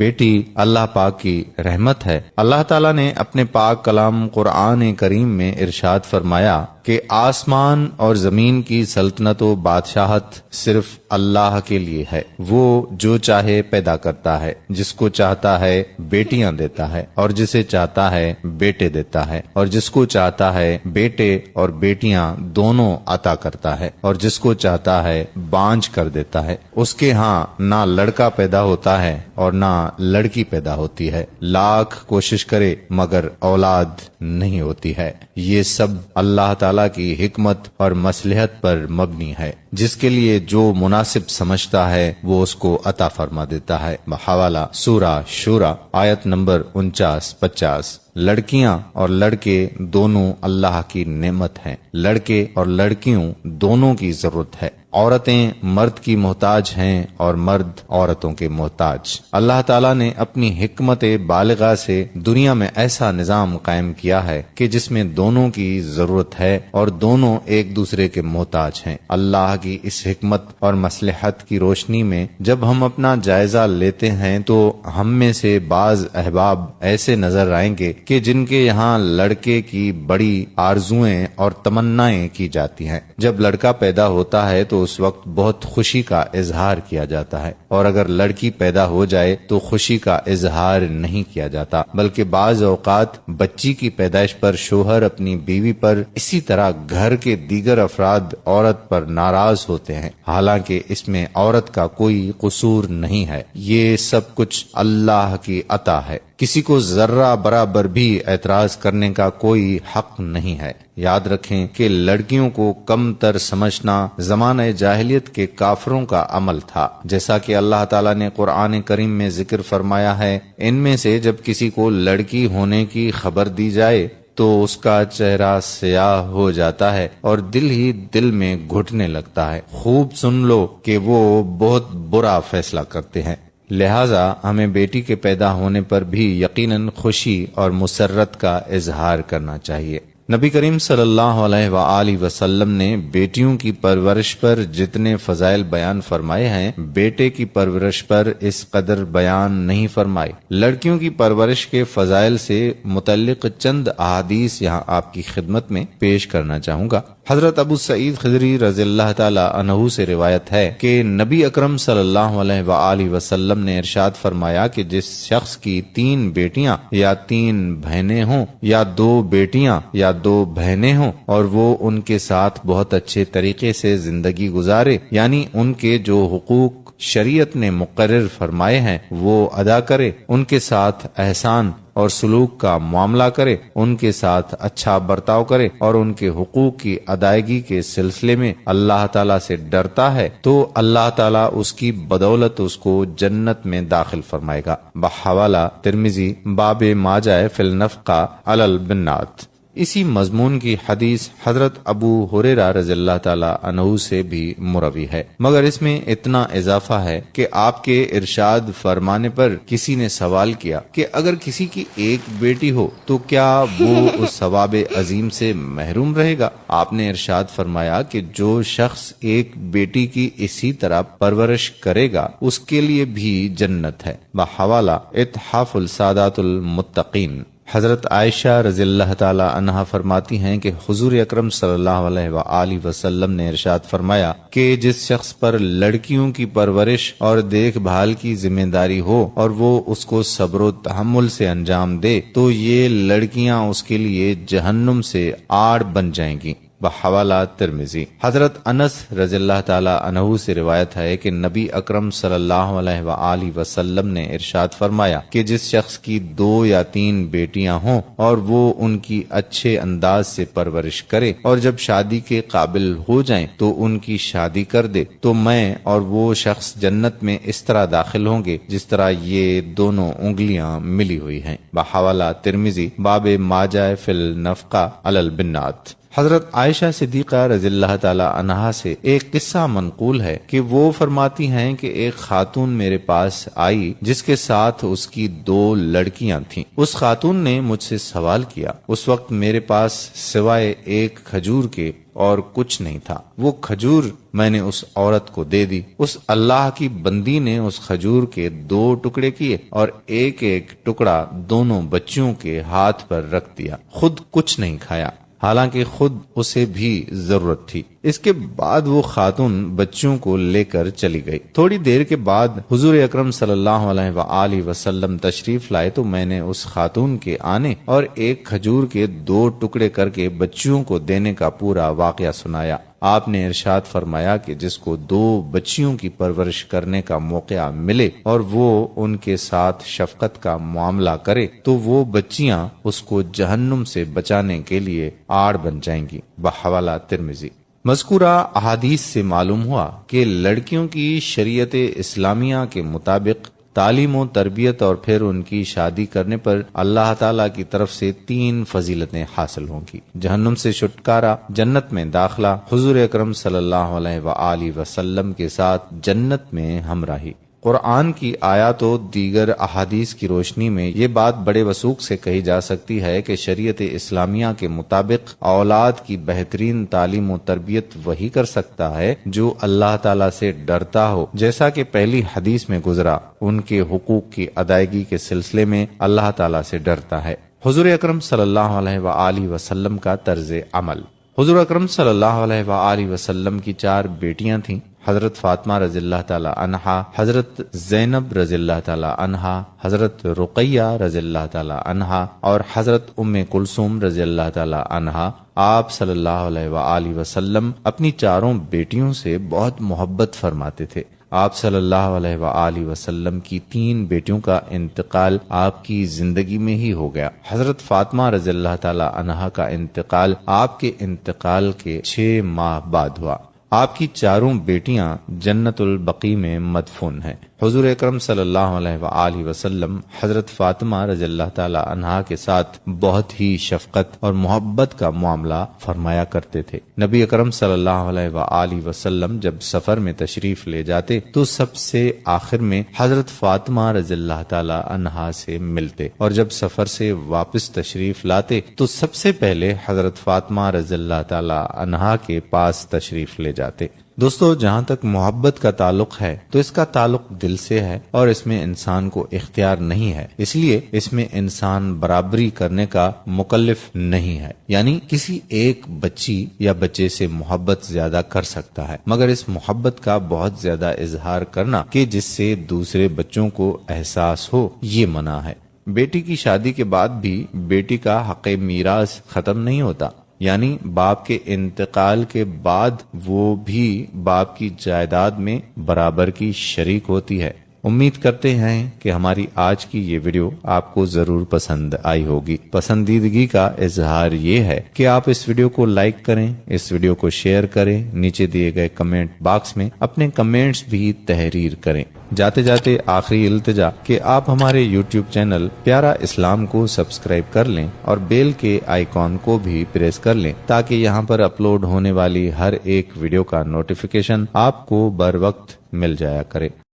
بیٹی اللہ پاک کی رحمت ہے۔ اللہ تعالیٰ نے اپنے پاک کلام قرآن کریم میں ارشاد فرمایا کہ آسمان اور زمین کی سلطنت و بادشاہت صرف اللہ کے لیے ہے۔ وہ جو چاہے پیدا کرتا ہے، جس کو چاہتا ہے بیٹیاں دیتا ہے اور جسے چاہتا ہے بیٹے دیتا ہے، اور جس کو چاہتا ہے بیٹے اور بیٹیاں دونوں عطا کرتا ہے، اور جس کو چاہتا ہے بانجھ کر دیتا ہے۔ اس کے ہاں نہ لڑکا پیدا ہوتا ہے اور نہ لڑکی پیدا ہوتی ہے، لاکھ کوشش کرے مگر اولاد نہیں ہوتی ہے۔ یہ سب اللہ تعالیٰ کی حکمت اور مصلحت پر مبنی ہے، جس کے لیے جو مناسب سمجھتا ہے وہ اس کو عطا فرما دیتا ہے۔ بحوالہ سورہ شورى آیت نمبر 49-50۔ لڑکیاں اور لڑکے دونوں اللہ کی نعمت ہیں، لڑکے اور لڑکیوں دونوں کی ضرورت ہے۔ عورتیں مرد کی محتاج ہیں اور مرد عورتوں کے محتاج۔ اللہ تعالیٰ نے اپنی حکمت بالغہ سے دنیا میں ایسا نظام قائم کیا ہے کہ جس میں دونوں کی ضرورت ہے اور دونوں ایک دوسرے کے محتاج ہیں۔ اللہ کی اس حکمت اور مصلحت کی روشنی میں جب ہم اپنا جائزہ لیتے ہیں تو ہم میں سے بعض احباب ایسے نظر آئیں گے کہ جن کے یہاں لڑکے کی بڑی آرزوئیں اور تمنائیں کی جاتی ہیں۔ جب لڑکا پیدا ہوتا ہے تو اس وقت بہت خوشی کا اظہار کیا جاتا ہے، اور اگر لڑکی پیدا ہو جائے تو خوشی کا اظہار نہیں کیا جاتا، بلکہ بعض اوقات بچی کی پیدائش پر شوہر اپنی بیوی پر اسی طرح گھر کے دیگر افراد عورت پر ناراض ہوتے ہیں، حالانکہ اس میں عورت کا کوئی قصور نہیں ہے۔ یہ سب کچھ اللہ کی عطا ہے، کسی کو ذرہ برابر بھی اعتراض کرنے کا کوئی حق نہیں ہے۔ یاد رکھیں کہ لڑکیوں کو کم تر سمجھنا زمانہ جاہلیت کے کافروں کا عمل تھا، جیسا کہ اللہ تعالیٰ نے قرآن کریم میں ذکر فرمایا ہے، ان میں سے جب کسی کو لڑکی ہونے کی خبر دی جائے تو اس کا چہرہ سیاہ ہو جاتا ہے اور دل ہی دل میں گھٹنے لگتا ہے۔ خوب سن لو کہ وہ بہت برا فیصلہ کرتے ہیں۔ لہٰذا ہمیں بیٹی کے پیدا ہونے پر بھی یقیناً خوشی اور مسرت کا اظہار کرنا چاہیے۔ نبی کریم صلی اللہ علیہ وآلہ وسلم نے بیٹیوں کی پرورش پر جتنے فضائل بیان فرمائے ہیں، بیٹے کی پرورش پر اس قدر بیان نہیں فرمائے۔ لڑکیوں کی پرورش کے فضائل سے متعلق چند احادیث یہاں آپ کی خدمت میں پیش کرنا چاہوں گا۔ حضرت ابو سعید خدری رضی اللہ تعالی عنہ سے روایت ہے کہ نبی اکرم صلی اللہ علیہ وآلہ وسلم نے ارشاد فرمایا کہ جس شخص کی 3 بیٹیاں یا 3 بہنیں ہوں یا 2 بیٹیاں یا 2 بہنیں ہوں اور وہ ان کے ساتھ بہت اچھے طریقے سے زندگی گزارے، یعنی ان کے جو حقوق شریعت نے مقرر فرمائے ہیں وہ ادا کرے، ان کے ساتھ احسان اور سلوک کا معاملہ کرے، ان کے ساتھ اچھا برتاؤ کرے اور ان کے حقوق کی ادائیگی کے سلسلے میں اللہ تعالیٰ سے ڈرتا ہے تو اللہ تعالیٰ اس کی بدولت اس کو جنت میں داخل فرمائے گا۔ بحوالہ ترمذی باب ما جاء فی النفقہ علی البنات۔ اسی مضمون کی حدیث حضرت ابو ہریرہ رضی اللہ تعالی عنہ سے بھی مروی ہے، مگر اس میں اتنا اضافہ ہے کہ آپ کے ارشاد فرمانے پر کسی نے سوال کیا کہ اگر کسی کی ایک بیٹی ہو تو کیا وہ اس ثواب عظیم سے محروم رہے گا؟ آپ نے ارشاد فرمایا کہ جو شخص ایک بیٹی کی اسی طرح پرورش کرے گا اس کے لیے بھی جنت ہے۔ بحوالہ اتحاف السادات المتقین۔ حضرت عائشہ رضی اللہ تعالی عنہا فرماتی ہیں کہ حضور اکرم صلی اللہ علیہ وآلہ وسلم نے ارشاد فرمایا کہ جس شخص پر لڑکیوں کی پرورش اور دیکھ بھال کی ذمہ داری ہو اور وہ اس کو صبر و تحمل سے انجام دے تو یہ لڑکیاں اس کے لیے جہنم سے آڑ بن جائیں گی۔ بحوالہ ترمذی۔ حضرت انس رضی اللہ تعالی عنہ سے روایت ہے کہ نبی اکرم صلی اللہ علیہ وآلہ وسلم نے ارشاد فرمایا کہ جس شخص کی 2 یا 3 بیٹیاں ہوں اور وہ ان کی اچھے انداز سے پرورش کرے اور جب شادی کے قابل ہو جائیں تو ان کی شادی کر دے تو میں اور وہ شخص جنت میں اس طرح داخل ہوں گے جس طرح یہ دونوں انگلیاں ملی ہوئی ہیں۔ بحوالہ ترمذی باب ما جاء فی النفقہ علی البنات۔ حضرت عائشہ صدیقہ رضی اللہ تعالی عنہا سے ایک قصہ منقول ہے کہ وہ فرماتی ہیں کہ ایک خاتون میرے پاس آئی جس کے ساتھ اس کی 2 لڑکیاں تھیں۔ اس خاتون نے مجھ سے سوال کیا۔ اس وقت میرے پاس سوائے ایک کھجور کے اور کچھ نہیں تھا۔ وہ کھجور میں نے اس عورت کو دے دی۔ اس اللہ کی بندی نے اس کھجور کے 2 ٹکڑے کیے اور ایک ایک ٹکڑا دونوں بچیوں کے ہاتھ پر رکھ دیا، خود کچھ نہیں کھایا، حالانکہ خود اسے بھی ضرورت تھی۔ اس کے بعد وہ خاتون بچوں کو لے کر چلی گئی۔ تھوڑی دیر کے بعد حضور اکرم صلی اللہ علیہ وآلہ وسلم تشریف لائے تو میں نے اس خاتون کے آنے اور ایک کھجور کے 2 ٹکڑے کر کے بچیوں کو دینے کا پورا واقعہ سنایا۔ آپ نے ارشاد فرمایا کہ جس کو 2 بچیوں کی پرورش کرنے کا موقع ملے اور وہ ان کے ساتھ شفقت کا معاملہ کرے تو وہ بچیاں اس کو جہنم سے بچانے کے لیے آڑ بن جائیں گی۔ بحوالہ ترمذی۔ مذکورہ احادیث سے معلوم ہوا کہ لڑکیوں کی شریعت اسلامیہ کے مطابق تعلیم و تربیت اور پھر ان کی شادی کرنے پر اللہ تعالیٰ کی طرف سے 3 فضیلتیں حاصل ہوں گی: جہنم سے چھٹکارا، جنت میں داخلہ، حضور اکرم صلی اللہ علیہ وآلہ وسلم کے ساتھ جنت میں ہمراہی۔ قرآن کی آیات و دیگر احادیث کی روشنی میں یہ بات بڑے وثوق سے کہی جا سکتی ہے کہ شریعت اسلامیہ کے مطابق اولاد کی بہترین تعلیم و تربیت وہی کر سکتا ہے جو اللہ تعالیٰ سے ڈرتا ہو، جیسا کہ پہلی حدیث میں گزرا، ان کے حقوق کی ادائیگی کے سلسلے میں اللہ تعالیٰ سے ڈرتا ہے۔ حضور اکرم صلی اللہ علیہ وآلہ وسلم کا طرز عمل۔ حضور اکرم صلی اللہ علیہ وآلہ وسلم کی 4 بیٹیاں تھیں: حضرت فاطمہ رضی اللہ تعالی عنہا، حضرت زینب رضی اللہ تعالی عنہا، حضرت رقیہ رضی اللہ تعالی عنہا اور حضرت ام کلثوم رضی اللہ تعالی عنہا۔ آپ صلی اللہ علیہ وآلہ وسلم اپنی 4 بیٹیوں سے بہت محبت فرماتے تھے۔ آپ صلی اللہ علیہ وآلہ وسلم کی 3 بیٹیوں کا انتقال آپ کی زندگی میں ہی ہو گیا۔ حضرت فاطمہ رضی اللہ تعالی عنہا کا انتقال آپ کے انتقال کے 6 ماہ بعد ہوا۔ آپ کی 4 بیٹیاں جنت البقیع میں مدفون ہیں۔ حضور اکرم صلی اللہ علیہ وآلہ وسلم حضرت فاطمہ رضی اللہ تعالی عنہا کے ساتھ بہت ہی شفقت اور محبت کا معاملہ فرمایا کرتے تھے۔ نبی اکرم صلی اللہ علیہ وآلہ وسلم جب سفر میں تشریف لے جاتے تو سب سے آخر میں حضرت فاطمہ رضی اللہ تعالی عنہا سے ملتے، اور جب سفر سے واپس تشریف لاتے تو سب سے پہلے حضرت فاطمہ رضی اللہ تعالی عنہا کے پاس تشریف لے جاتے۔ دوستو، جہاں تک محبت کا تعلق ہے تو اس کا تعلق دل سے ہے اور اس میں انسان کو اختیار نہیں ہے، اس لیے اس میں انسان برابری کرنے کا مکلف نہیں ہے، یعنی کسی ایک بچی یا بچے سے محبت زیادہ کر سکتا ہے، مگر اس محبت کا بہت زیادہ اظہار کرنا کہ جس سے دوسرے بچوں کو احساس ہو، یہ منع ہے۔ بیٹی کی شادی کے بعد بھی بیٹی کا حق میراث ختم نہیں ہوتا، یعنی باپ کے انتقال کے بعد وہ بھی باپ کی جائیداد میں برابر کی شریک ہوتی ہے۔ امید کرتے ہیں کہ ہماری آج کی یہ ویڈیو آپ کو ضرور پسند آئی ہوگی۔ پسندیدگی کا اظہار یہ ہے کہ آپ اس ویڈیو کو لائک کریں، اس ویڈیو کو شیئر کریں، نیچے دیے گئے کمنٹ باکس میں اپنے کمنٹس بھی تحریر کریں۔ جاتے جاتے آخری التجا کہ آپ ہمارے یوٹیوب چینل پیارا اسلام کو سبسکرائب کر لیں اور بیل کے آئیکن کو بھی پریس کر لیں تاکہ یہاں پر اپلوڈ ہونے والی ہر ایک ویڈیو کا نوٹیفیکیشن آپ کو بر وقت مل جایا کرے۔